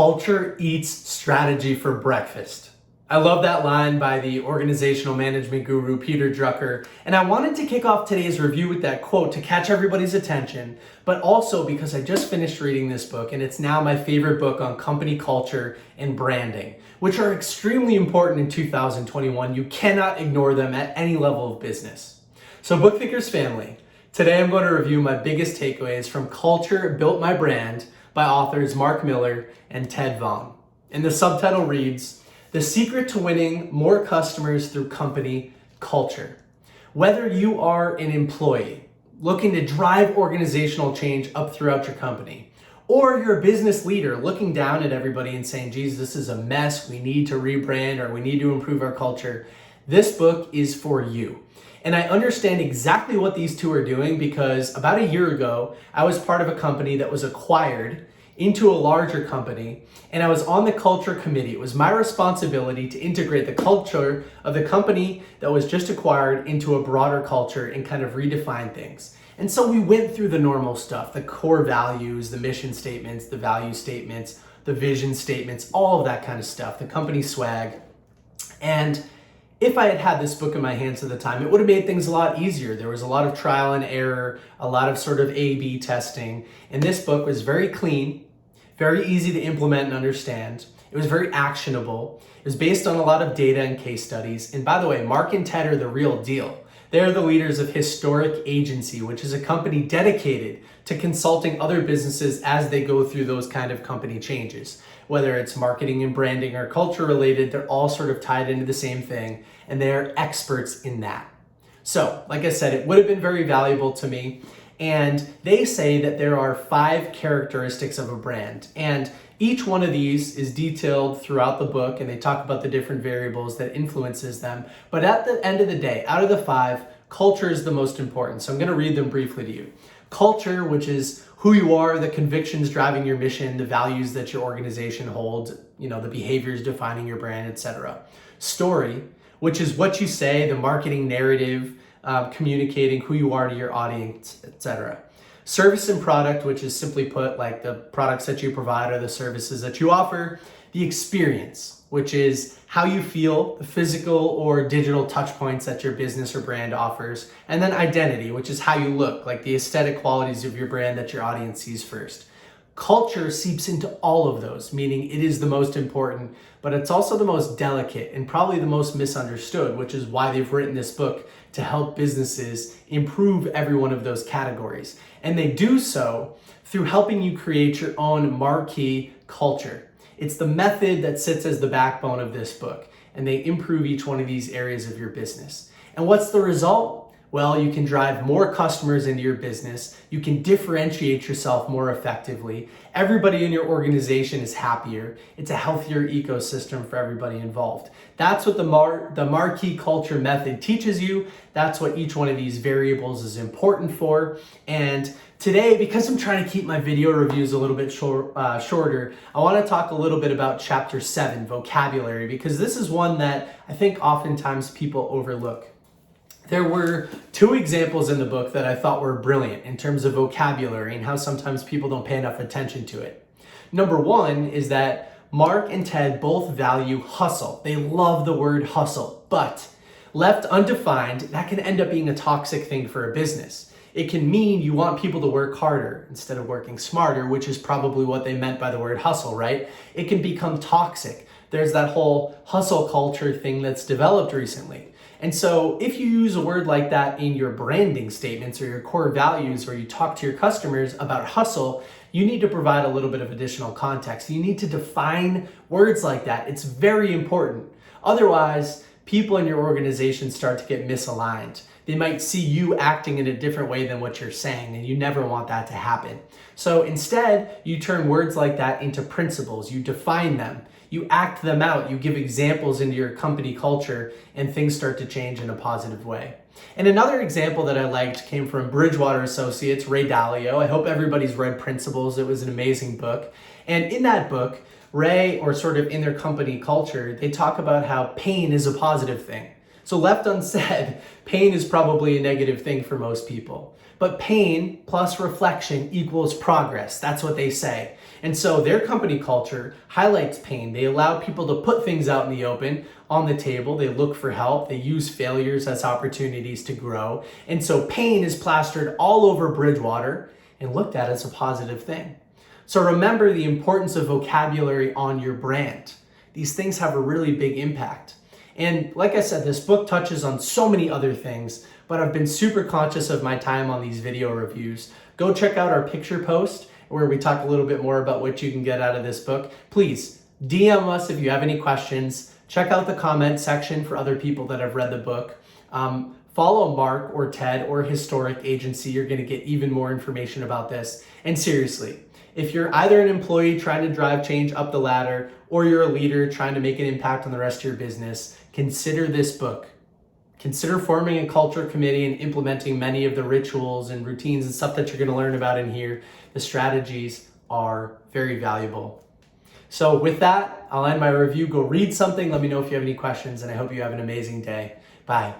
culture eats strategy for breakfast. I love that line by the organizational management guru Peter Drucker, and I wanted to kick off today's review with that quote to catch everybody's attention, but also because I just finished reading this book and it's now my favorite book on company culture and branding, which are extremely important in 2021. You cannot ignore them at any level of business. So Book Thinkers family, today I'm going to review my biggest takeaways from Culture Built My Brand by authors Miller and Ted Vaughn. And the subtitle reads, The Secret to Winning More Customers Through Company Culture. Whether you are an employee looking to drive organizational change up throughout your company, or you're a business leader looking down at everybody and saying, geez, this is a mess, we need to rebrand or we need to improve our culture, this book is for you. And I understand exactly what these two are doing because about a year ago, I was part of a company that was acquired into a larger company, and I was on the culture committee. It was my responsibility to integrate the culture of the company that was just acquired into a broader culture and kind of redefine things. And so we went through the normal stuff, the core values, the mission statements, the value statements, the vision statements, all of that kind of stuff, the company swag. And if I had had this book in my hands at the time, it would have made things a lot easier. There was a lot of trial and error, a lot of sort of A/B testing. And this book was very clean, very easy to implement and understand. It was very actionable. It was based on a lot of data and case studies. And by the way, Mark and Ted are the real deal. They're the leaders of Historic Agency, which is a company dedicated to consulting other businesses as they go through those kind of company changes. Whether it's marketing and branding or culture related, they're all sort of tied into the same thing, and they're experts in that. So, like I said, it would have been very valuable to me. And they say that there are 5 characteristics of a brand. And each one of these is detailed throughout the book, and they talk about the different variables that influences them. But at the end of the day, out of the 5, culture is the most important. So I'm going to read them briefly to you. Culture, which is who you are, the convictions driving your mission, the values that your organization holds, the behaviors defining your brand, etc. Story, which is what you say, the marketing narrative, communicating who you are to your audience, etc. Service and product, which is simply put like the products that you provide or the services that you offer. The experience, which is how you feel, the physical or digital touch points that your business or brand offers. And then identity, which is how you look, like the aesthetic qualities of your brand that your audience sees first. Culture seeps into all of those, meaning it is the most important, but it's also the most delicate and probably the most misunderstood, which is why they've written this book to help businesses improve every one of those categories. And they do so through helping you create your own marquee culture. It's the method that sits as the backbone of this book, and they improve each one of these areas of your business. And what's the result? Well, you can drive more customers into your business. You can differentiate yourself more effectively. Everybody in your organization is happier. It's a healthier ecosystem for everybody involved. That's what the marquee culture method teaches you. That's what each one of these variables is important for. And today, because I'm trying to keep my video reviews a little bit shorter, I want to talk a little bit about Chapter 7, vocabulary, because this is one that I think oftentimes people overlook. There were 2 examples in the book that I thought were brilliant in terms of vocabulary and how sometimes people don't pay enough attention to it. Number 1 is that Mark and Ted both value hustle. They love the word hustle, but left undefined, that can end up being a toxic thing for a business. It can mean you want people to work harder instead of working smarter, which is probably what they meant by the word hustle, right? It can become toxic. There's that whole hustle culture thing that's developed recently. And so if you use a word like that in your branding statements or your core values, or you talk to your customers about hustle, you need to provide a little bit of additional context. You need to define words like that. It's very important. Otherwise, people in your organization start to get misaligned. They might see you acting in a different way than what you're saying, and you never want that to happen. So instead, you turn words like that into principles. You define them. You act them out, you give examples into your company culture, and things start to change in a positive way. And another example that I liked came from Bridgewater Associates, Ray Dalio. I hope everybody's read Principles. It was an amazing book. And in that book, Ray, or sort of in their company culture, they talk about how pain is a positive thing. So left unsaid, pain is probably a negative thing for most people. But pain plus reflection equals progress. That's what they say. And so their company culture highlights pain. They allow people to put things out in the open, on the table. They look for help. They use failures as opportunities to grow. And so pain is plastered all over Bridgewater and looked at as a positive thing. So remember the importance of vocabulary on your brand. These things have a really big impact. And like I said, this book touches on so many other things, but I've been super conscious of my time on these video reviews. Go check out our picture post where we talk a little bit more about what you can get out of this book. Please DM us if you have any questions. Check out the comment section for other people that have read the book. Follow Mark or Ted or Historic Agency. You're going to get even more information about this. And seriously, if you're either an employee trying to drive change up the ladder or you're a leader trying to make an impact on the rest of your business, consider this book. Consider forming a culture committee and implementing many of the rituals and routines and stuff that you're going to learn about in here. The strategies are very valuable. So with that, I'll end my review. Go read something. Let me know if you have any questions, and I hope you have an amazing day. Bye.